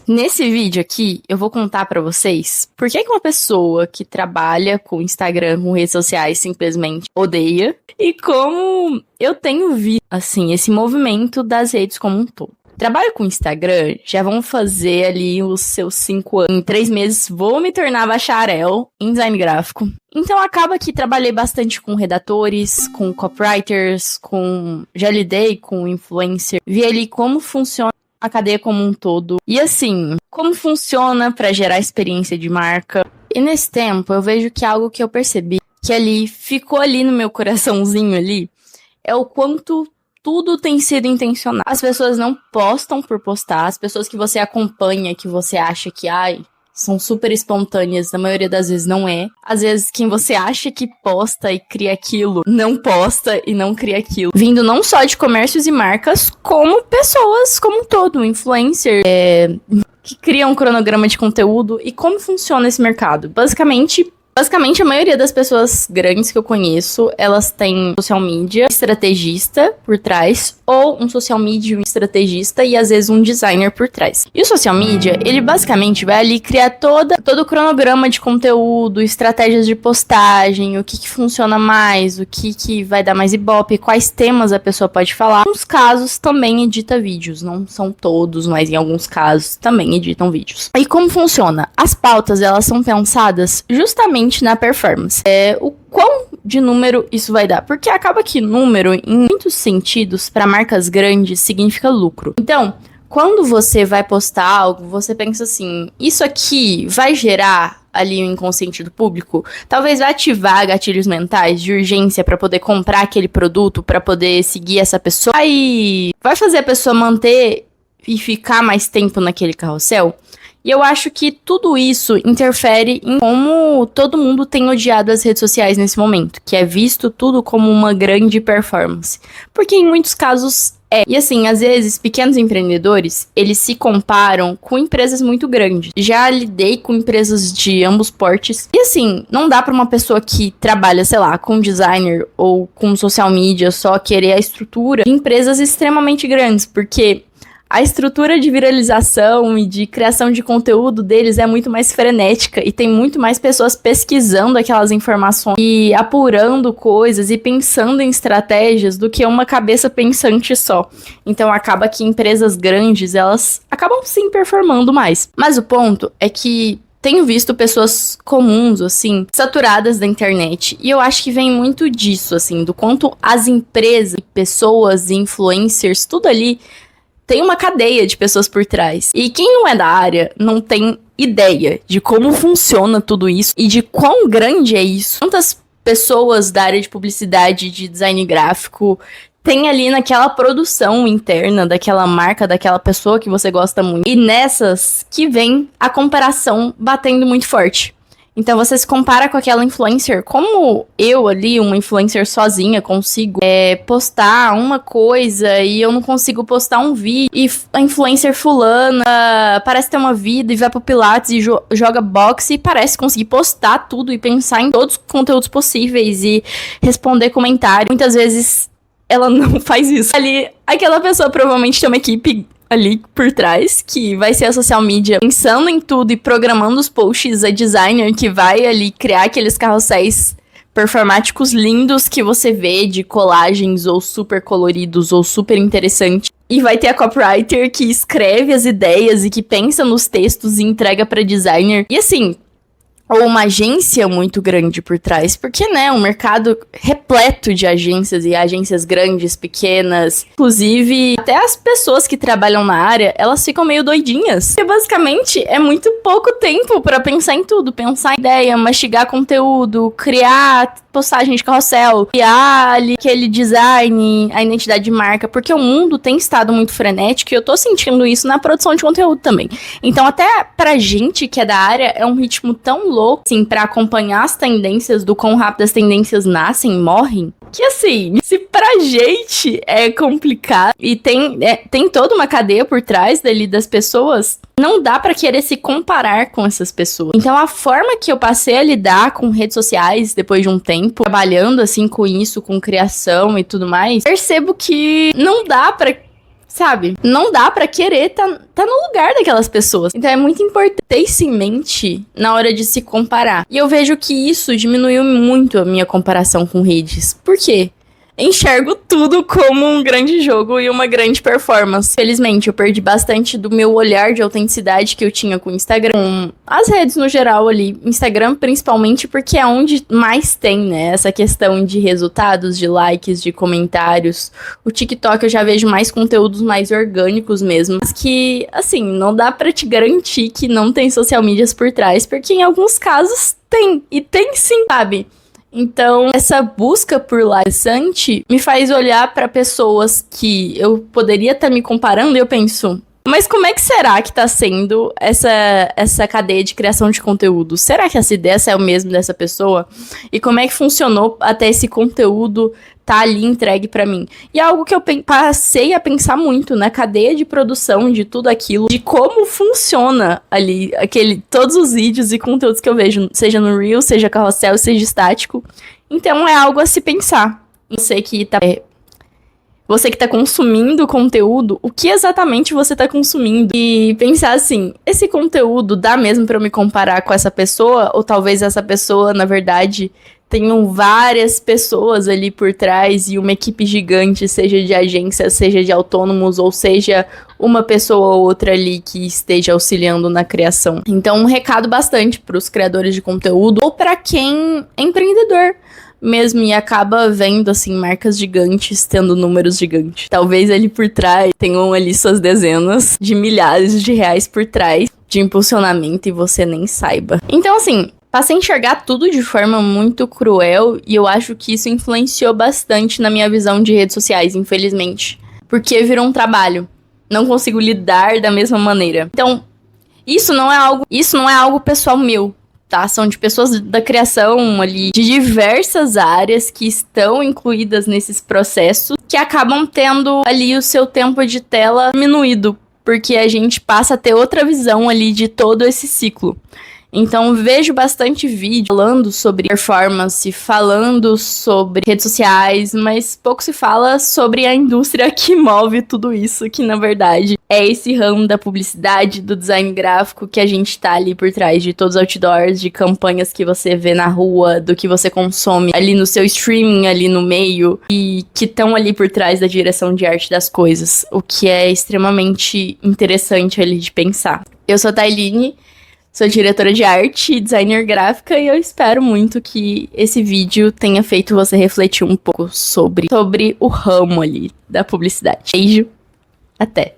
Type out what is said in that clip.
Nesse vídeo aqui, eu vou contar pra vocês por que uma pessoa que trabalha com Instagram, com redes sociais, simplesmente odeia, e como eu tenho visto, assim, esse movimento das redes como um todo. Trabalho com Instagram, já vão fazer ali os seus 5 anos. Em 3 meses, vou me tornar bacharel em design gráfico. Então, acaba que trabalhei bastante com redatores, com copywriters, já lidei com influencer. Vi ali como funciona a cadeia como um todo. E assim, como funciona para gerar experiência de marca. E nesse tempo, eu vejo que algo que eu percebi, que ali ficou ali no meu coraçãozinho ali, é o quanto tudo tem sido intencional. As pessoas não postam por postar, as pessoas que você acompanha, que você acha que, são super espontâneas, na maioria das vezes não é. Às vezes, quem você acha que posta e cria aquilo, não posta e não cria aquilo. Vindo não só de comércios e marcas, como pessoas como um todo, influencer, que criam um cronograma de conteúdo. E como funciona esse mercado? Basicamente, a maioria das pessoas grandes que eu conheço, elas têm um social media estrategista por trás, ou um social media estrategista e às vezes um designer por trás. E o social media, ele basicamente vai ali criar todo o cronograma de conteúdo, estratégias de postagem, o que funciona mais, o que vai dar mais ibope, quais temas a pessoa pode falar. Em alguns casos também edita vídeos, não são todos, mas em alguns casos também editam vídeos. E como funciona? As pautas, elas são pensadas justamente na performance. O quão de número isso vai dar? Porque acaba que número, em muitos sentidos, para marcas grandes, significa lucro. Então, quando você vai postar algo, você pensa assim, isso aqui vai gerar ali o inconsciente do público? Talvez vai ativar gatilhos mentais de urgência para poder comprar aquele produto, para poder seguir essa pessoa. Aí vai fazer a pessoa manter e ficar mais tempo naquele carrossel? E eu acho que tudo isso interfere em como todo mundo tem odiado as redes sociais nesse momento, que é visto tudo como uma grande performance. Porque em muitos casos é. E assim, às vezes, pequenos empreendedores, eles se comparam com empresas muito grandes. Já lidei com empresas de ambos portes. E assim, não dá pra uma pessoa que trabalha, sei lá, com designer ou com social media só querer a estrutura de empresas extremamente grandes, porque a estrutura de viralização e de criação de conteúdo deles é muito mais frenética e tem muito mais pessoas pesquisando aquelas informações e apurando coisas e pensando em estratégias do que uma cabeça pensante só. Então acaba que empresas grandes, elas acabam sim performando mais. Mas o ponto é que tenho visto pessoas comuns, assim, saturadas da internet. E eu acho que vem muito disso, assim, do quanto as empresas, pessoas, influencers, tudo ali tem uma cadeia de pessoas por trás. E quem não é da área não tem ideia de como funciona tudo isso e de quão grande é isso. Quantas pessoas da área de publicidade, de design gráfico, tem ali naquela produção interna daquela marca, daquela pessoa que você gosta muito. E nessas que vem a comparação batendo muito forte. Então você se compara com aquela influencer. Como eu ali, uma influencer sozinha, consigo postar uma coisa e eu não consigo postar um vídeo. E a influencer fulana parece ter uma vida e vai pro Pilates e joga boxe e parece conseguir postar tudo e pensar em todos os conteúdos possíveis e responder comentários. Muitas vezes ela não faz isso. Ali, aquela pessoa provavelmente tem uma equipe ali por trás, que vai ser a social media pensando em tudo e programando os posts, a designer que vai ali criar aqueles carrosséis performáticos lindos que você vê de colagens ou super coloridos ou super interessantes. E vai ter a copywriter que escreve as ideias e que pensa nos textos e entrega pra designer. E assim, ou uma agência muito grande por trás, porque, né, um mercado repleto de agências e agências grandes, pequenas, inclusive até as pessoas que trabalham na área, elas ficam meio doidinhas, porque basicamente é muito pouco tempo pra pensar em tudo, pensar em ideia, mastigar conteúdo, criar postagem de carrossel, criar ali aquele design, a identidade de marca, porque o mundo tem estado muito frenético e eu tô sentindo isso na produção de conteúdo também. Então até pra gente que é da área, é um ritmo tão louco, assim, pra acompanhar as tendências, do quão rápido as tendências nascem e morrem, que assim, se pra gente é complicado e tem toda uma cadeia por trás dali das pessoas, não dá pra querer se comparar com essas pessoas. Então a forma que eu passei a lidar com redes sociais depois de um tempo, trabalhando assim com isso, com criação e tudo mais, percebo que não dá pra sabe? Não dá pra querer tá no lugar daquelas pessoas. Então é muito importante ter isso em mente na hora de se comparar. E eu vejo que isso diminuiu muito a minha comparação com redes. Por quê? Enxergo tudo como um grande jogo e uma grande performance. Felizmente, eu perdi bastante do meu olhar de autenticidade que eu tinha com o Instagram. Com as redes no geral ali. Instagram principalmente porque é onde mais tem, né? Essa questão de resultados, de likes, de comentários. O TikTok eu já vejo mais conteúdos mais orgânicos mesmo. Mas que, assim, não dá pra te garantir que não tem social medias por trás. Porque em alguns casos tem. E tem sim, sabe? Então, essa busca por interessante me faz olhar para pessoas que eu poderia estar me comparando e eu penso, mas como é que será que tá sendo essa cadeia de criação de conteúdo? Será que essa ideia é o mesmo dessa pessoa? E como é que funcionou até esse conteúdo tá ali entregue pra mim? E é algo que eu passei a pensar muito na cadeia de produção de tudo aquilo, de como funciona ali todos os vídeos e conteúdos que eu vejo, seja no Reel, seja carrossel, seja estático. Então é algo a se pensar. Você que tá consumindo conteúdo, o que exatamente você tá consumindo? E pensar assim, esse conteúdo dá mesmo pra eu me comparar com essa pessoa? Ou talvez essa pessoa, na verdade, tenham várias pessoas ali por trás e uma equipe gigante, seja de agência, seja de autônomos, ou seja, uma pessoa ou outra ali que esteja auxiliando na criação. Então, um recado bastante pros criadores de conteúdo ou pra quem é empreendedor mesmo e acaba vendo, assim, marcas gigantes tendo números gigantes. Talvez ali por trás tenham ali suas dezenas de milhares de reais por trás de impulsionamento e você nem saiba. Então, assim, passei a enxergar tudo de forma muito cruel e eu acho que isso influenciou bastante na minha visão de redes sociais, infelizmente. Porque virou um trabalho. Não consigo lidar da mesma maneira. Então, isso não é algo pessoal meu. Tá? São de pessoas da criação ali, de diversas áreas que estão incluídas nesses processos, que acabam tendo ali o seu tempo de tela diminuído, porque a gente passa a ter outra visão ali de todo esse ciclo. Então, vejo bastante vídeo falando sobre performance, falando sobre redes sociais, mas pouco se fala sobre a indústria que move tudo isso, que na verdade é esse ramo da publicidade, do design gráfico que a gente tá ali por trás de todos os outdoors, de campanhas que você vê na rua, do que você consome ali no seu streaming, ali no meio, e que estão ali por trás da direção de arte das coisas, o que é extremamente interessante ali de pensar. Eu sou a Tailine, sou diretora de arte e designer gráfica e eu espero muito que esse vídeo tenha feito você refletir um pouco sobre o ramo ali da publicidade. Beijo, até!